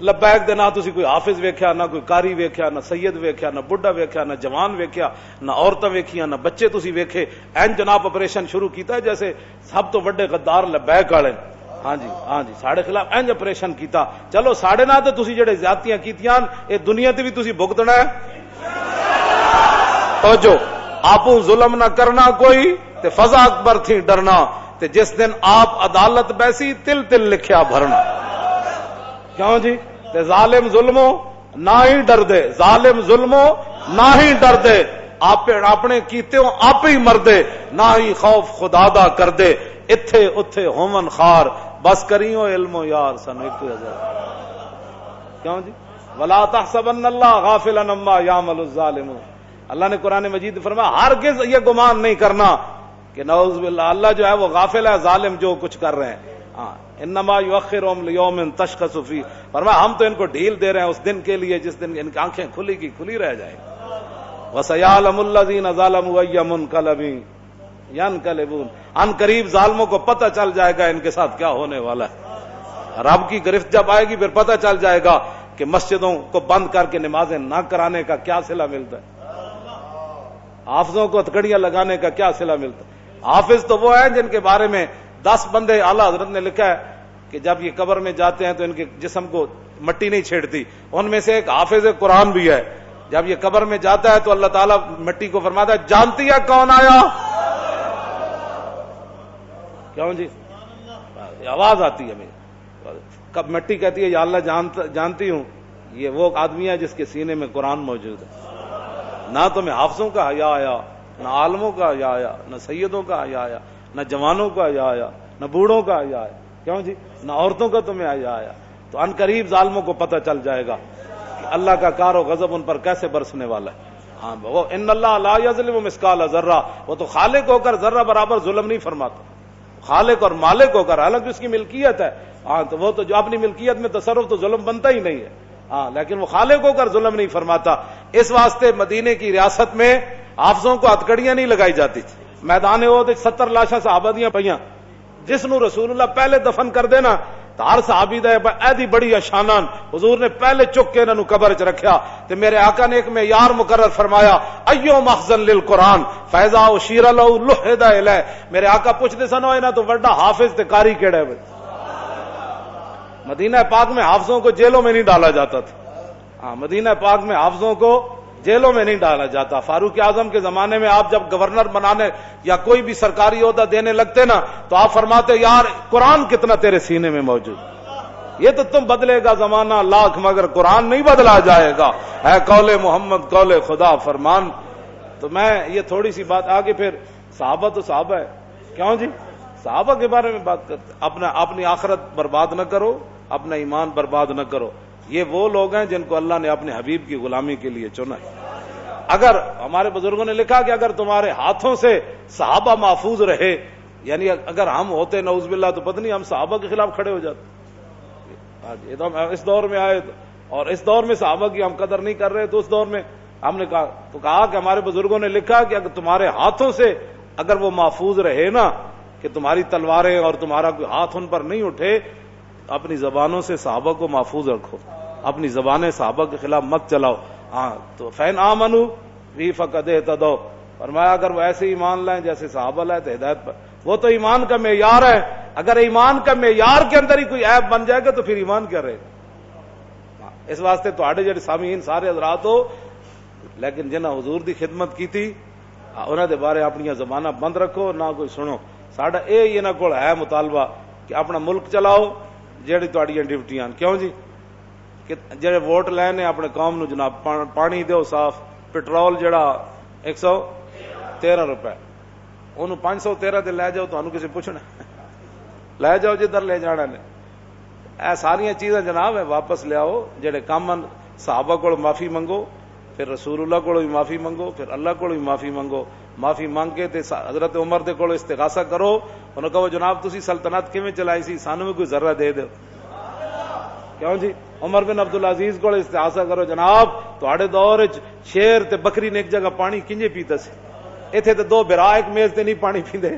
لبیک دے نہ تسی کوئی حافظ ویکھیا، نہ کوئی قاری ویکھیا، نہ سید ویکھیا، نہ بڈھا ویکھیا، نہ جوان ویکھیا، نہ عورتاں ویکھیاں، نہ بچے تسی ویکھے. این جناب آپریشن شروع کیتا ہے جیسے سب تو بڑے غدار لبیک والے. ہاں جی ساڑے خلاف اینج آپریشن کیتا. چلو ساڑے نہ تے تسی جڑے زیادتیاں کیتیاں اے دنیا تے بھی تسی بھگتنا ہے. توجہ آپ ظلم نہ کرنا کوئی تے فضا اکبر تھی ڈرنا تے جس دن آپ عدالت بیسی تل تل لکھیا بھرنا. کیوں جی تے ظالم ظلمو نہ ہی ڈر دے، ظالم ظلمو نہ ہی ڈر دے، آپ اپنے کیتے ہو آپ ہی مر دے، نہ ہی خوف خدا دا کر دے. اتھے اتھے ہومن خار بس کریو علم و یار سن 1000. کیوں جی ولا تحسبن اللہ غافلا عما یعمل الظالمون. اللہ نے قرآن مجید فرمایا ہرگز یہ گمان نہیں کرنا کہ نعوذ باللہ اللہ جو ہے وہ غافل ہے ظالم جو کچھ کر رہے ہیں. ہاں انما یؤخرهم لیوم تشخص فیہ. فرمایا ہم تو ان کو ڈھیل دے رہے ہیں اس دن کے لیے جس دن ان کی آنکھیں کھلی کی کھلی رہ جائیں. وسیعلم الذین ظلموا ای منقلب ینقلبون. ان قریب ظالموں کو پتہ چل جائے گا ان کے ساتھ کیا ہونے والا ہے. رب کی گرفت جب آئے گی پھر پتہ چل جائے گا کہ مسجدوں کو بند کر کے نمازیں نہ کرانے کا کیا صلہ ملتا ہے، حافظوں کو ہتھکڑیاں لگانے کا کیا صلہ ملتا ہے. حافظ تو وہ ہیں جن کے بارے میں 10 بندے اعلیٰ حضرت نے لکھا ہے کہ جب یہ قبر میں جاتے ہیں تو ان کے جسم کو مٹی نہیں چھیڑتی. ان میں سے ایک حافظ قرآن بھی ہے. جب یہ قبر میں جاتا ہے تو اللہ تعالیٰ مٹی کو فرماتا ہے جانتی ہے کون آیا. کیوں جی آواز آتی ہے ہمیں کب مٹی کہتی ہے یا اللہ جانتی ہوں یہ وہ آدمی ہے جس کے سینے میں قرآن موجود ہے. نہ تمہیں حافظوں کا حیا آیا، نہ عالموں کا حیا آیا، نہ سیدوں کا حیا آیا، نہ جوانوں کا حیا آیا، نہ بوڑھوں کا حیا آیا. کیوں جی نہ عورتوں کا تمہیں حیا آیا. تو ان قریب ظالموں کو پتہ چل جائے گا کہ اللہ کا کار و غضب ان پر کیسے برسنے والا ہے. ہاں وہ ان اللہ لا یظلم مثقال ذرہ. وہ تو خالق ہو کر ذرہ برابر ظلم نہیں فرماتا. خالق اور مالک ہو کر حالانکہ اس کی ملکیت ہے. ہاں تو وہ تو جو اپنی ملکیت میں تصرف تو ظلم بنتا ہی نہیں ہے. ہاں لیکن وہ خالق ہو کر ظلم نہیں فرماتا. اس واسطے مدینے کی ریاست میں حافظوں کو ہتھکڑیاں نہیں لگائی جاتی تھی. میدان عہد 70 لاشاں صحابہ دیاں پئیاں جس نو رسول اللہ پہلے دفن کر دینا تو ہر صحابی دا ایدی بڑی اشانان حضور نے پہلے چک کے انہوں قبر چ رکھیا. تے میرے آقا نے ایک معیار مقرر فرمایا ایو مخزن للقرآن فیضا اشیر له لحد الیہ. میرے آقا پوچھتے سن انہاں تو بڑا حافظ تے قاری کیڑا ہے. مدینہ پاک میں حافظوں کو جیلوں میں نہیں ڈالا جاتا تھا. ہاں مدینہ پاک میں حافظوں کو جیلوں میں نہیں ڈالا جاتا. فاروق اعظم کے زمانے میں آپ جب گورنر بنانے یا کوئی بھی سرکاری عہدہ دینے لگتے نا تو آپ فرماتے یار قرآن کتنا تیرے سینے میں موجود. یہ تو تم بدلے گا زمانہ لاکھ مگر قرآن نہیں بدلا جائے گا. ہے قول محمد قول خدا فرمان. تو میں یہ تھوڑی سی بات آگے پھر صحابہ تو صحابہ ہے. کیوں جی صحابہ کے بارے میں بات کرتے. اپنی آخرت برباد نہ کرو، اپنا ایمان برباد نہ کرو. یہ وہ لوگ ہیں جن کو اللہ نے اپنے حبیب کی غلامی کے لیے چنا ہے۔ اگر ہمارے بزرگوں نے لکھا کہ اگر تمہارے ہاتھوں سے صحابہ محفوظ رہے، یعنی اگر ہم ہوتے نعوذ باللہ تو پتہ نہیں ہم صحابہ کے خلاف کھڑے ہو جاتے۔ آج اس دور میں آئے اور اس دور میں صحابہ کی ہم قدر نہیں کر رہے، تو اس دور میں ہم نے کہا کہ ہمارے بزرگوں نے لکھا کہ اگر تمہارے ہاتھوں سے اگر وہ محفوظ رہے نا، کہ تمہاری تلواریں اور تمہارا کوئی ہاتھ ان پر نہیں اٹھے، اپنی زبانوں سے صحابہ کو محفوظ رکھو، اپنی زبانیں صحابہ کے خلاف مت چلاؤ۔ ہاں تو فین آمنو فی فقد اہتدوا، فرمایا اگر وہ ایسے ایمان لائیں جیسے صحابہ لائے تو ہدایت پر۔ وہ تو ایمان کا معیار ہے، اگر ایمان کا معیار کے اندر ہی کوئی عیب بن جائے گا تو پھر ایمان کیا رہے گا؟ اس واسطے تواڈے جڑے سامعین سارے حضرات ہو، لیکن جنہاں حضور دی خدمت کیتی انہاں دے بارے اپنی زباناں بند رکھو، نہ کوئی سنو۔ ساڈا یہ انہاں کول ہے مطالبہ کہ اپنا ملک چلاؤ، جڑی تواڈیاں ڈیوٹیاں، کیوں جی کہ جڑے ووٹ لینے اپنے قوم نو جناب پانی دیو صاف، پٹرول جڑا 113 روپے، انہوں 513 تے لے جاؤ، تانوں کسی پوچھنا لے جاؤ جدھر لے جانا نے۔ اے ساری چیزاں جناب واپس لے آؤ، جڑے کام صحابہ کو معافی منگو، پھر رسول اللہ کو بھی معافی منگو، پھر اللہ کو بھی معافی منگو۔ معافی مانگ کے تے حضرت عمر دے کول استغاثہ کرو، انہوں کہو جناب تسی سلطنت کیویں چلائی سی، سانوں بھی کوئی ذرہ دے دیو، کیوں جی؟ عمر بن عبدالعزیز کو استغاثہ کرو، جناب تواڈے دور وچ شیر تے بکری نے ایک جگہ پانی کنجے پیتا سی، ایتھے تے دو بھرا ایک میز تے نہیں پانی پیندے۔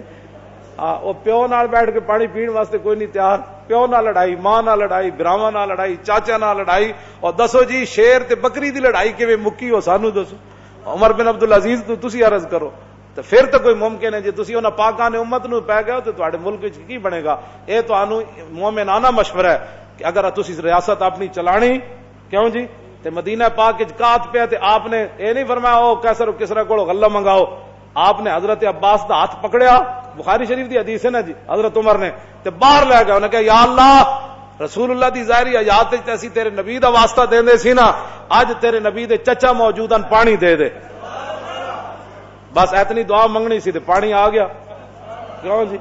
وہ پیو نال بیٹھ کے پانی پین واسطے کوئی نہیں تیار، پیو نال لڑائی، ماں نال لڑائی، براواں نال لڑائی، چاچا نال لڑائی، اور دسو جی شیر تے بکری دی لڑائی کیویں مکی ہو سانو دسو۔ عمر بن عبدالعزیز تو تسی عرض کرو، تو پھر تو کوئی ممکن ہے جی تسی انہاں پاکاں نے امت نو پی گئے تو تواڈے ملک وچ کی بنے گا؟ اے تانوں مومنانہ مشورہ ہے کہ اگر تسی ریاست اپنی چلانی، کیوں جی تے مدینہ پاک وچ کات پیا تے آپ نے اے نہیں فرمایا او کیسر و کسرا کولو غلہ منگاؤ، آپ نے حضرت عباس دا ہاتھ پکڑیا، بخاری شریف دی حدیث ہے نا جی، حضرت عمر نے تے باہر لے گئے، انہوں نے کہا یا اللہ رسول اللہ دی ظاہری حیات وچ اسی تیرے نبی دا واسطہ دیندے سی نا، اج تیرے نبی دے چچا موجودن پانی دے دے، بس اتنی دعا منگنی سی تے پانی آ گیا، کیوں جی؟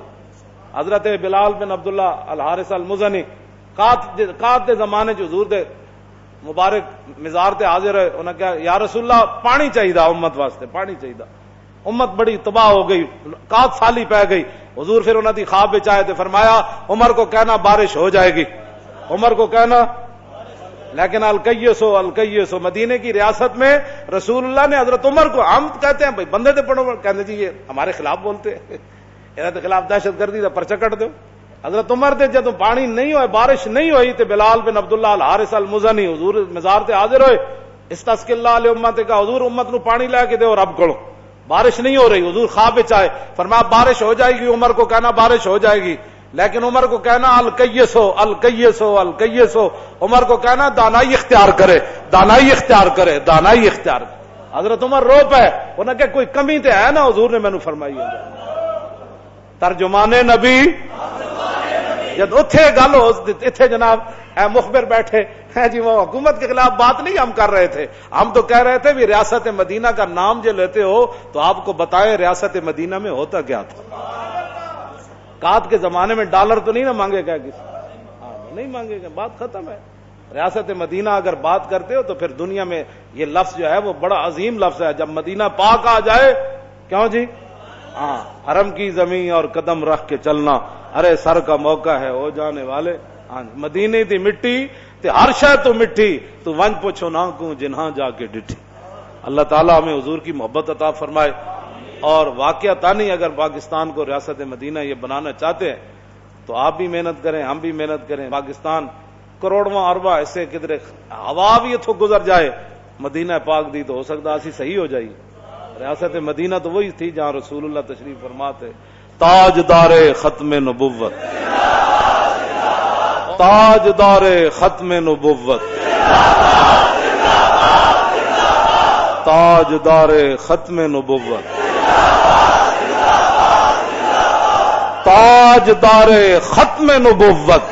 حضرت بلال بن عبداللہ الحارث المزنی قات دے زمانے جو حضور دے مبارک مزار تے حاضر ہے، انہوں نے کہا یا رسول اللہ پانی چاہیے امت واسطے، پانی چاہیے، امت بڑی تباہ ہو گئی، قات سالی پہ گئی۔ حضور پھر انہوں نے خواب وچ آئے تے فرمایا عمر کو کہنا بارش ہو جائے گی، عمر کو کہنا، لیکن الکیسو مدینے کی ریاست میں رسول اللہ نے حضرت عمر کو، ہم کہتے ہیں بھائی بندے تے پڑھو، کہتے جی یہ ہمارے خلاف بولتے ہیں، انہوں کے خلاف دہشت گردی کا پرچہ کٹ دو۔ حضرت عمر دے جدوں پانی نہیں ہوئے، بارش نہیں ہوئی تے بلال بن عبداللہ الحارث المزنی حضور مزار تے حاضر ہوئے، استسقی اللہ علیہ امت کا، حضور امت نو پانی لے کے دے رب کولو، بارش نہیں ہو رہی، حضور خواب وچ آئے، فرمایا بارش ہو جائے گی، عمر کو کہنا بارش ہو جائے گی، لیکن عمر کو کہنا الکیسو، عمر کو کہنا دانائی اختیار کرے، دانائی اختیار کرے، دانائی اختیار کرے۔ حضرت عمر رو پے، انہوں نے کہا کوئی کمی تے ہے نا، حضور نے مینوں فرمائی ہے ترجمان نبی، جب اتھے گل ہو اتھے جناب اے مخبر بیٹھے ہیں جی، وہ حکومت کے خلاف بات نہیں ہم کر رہے تھے، ہم تو کہہ رہے تھے بھی ریاست مدینہ کا نام جو لیتے ہو تو آپ کو بتائیں ریاست مدینہ میں ہوتا کیا تھا۔ قات کے زمانے میں ڈالر تو نہیں نہ مانگے گا کسی، نہیں مانگے گا، بات ختم ہے۔ ریاست مدینہ اگر بات کرتے ہو تو پھر دنیا میں یہ لفظ جو ہے وہ بڑا عظیم لفظ ہے، جب مدینہ پاک آ جائے، کیوں جی؟ ہاں، حرم کی زمین اور قدم رکھ کے چلنا، ارے سر کا موقع ہے ہو جانے والے، ہاں مدینے دی مٹی تے ہر شے تو مٹھی، تو ونج پوچھو نہ کو جنہاں جا کے ڈٹھی۔ اللہ تعالیٰ ہمیں حضور کی محبت عطا فرمائے، اور واقعتانی اگر پاکستان کو ریاست مدینہ یہ بنانا چاہتے ہیں تو آپ بھی محنت کریں، ہم بھی محنت کریں۔ پاکستان کروڑواں اربا ایسے کدھر ہوا بھی اتوں گزر جائے مدینہ پاک دی تو ہو سکتا اسی صحیح ہو جائیے۔ ریاست مدینہ تو وہی تھی جہاں رسول اللہ تشریف فرماتے، تاجدار ختم نبوت، تاجدار ختم نبوت، تاجدار ختم نبوت، تاجدار ختم نبوت،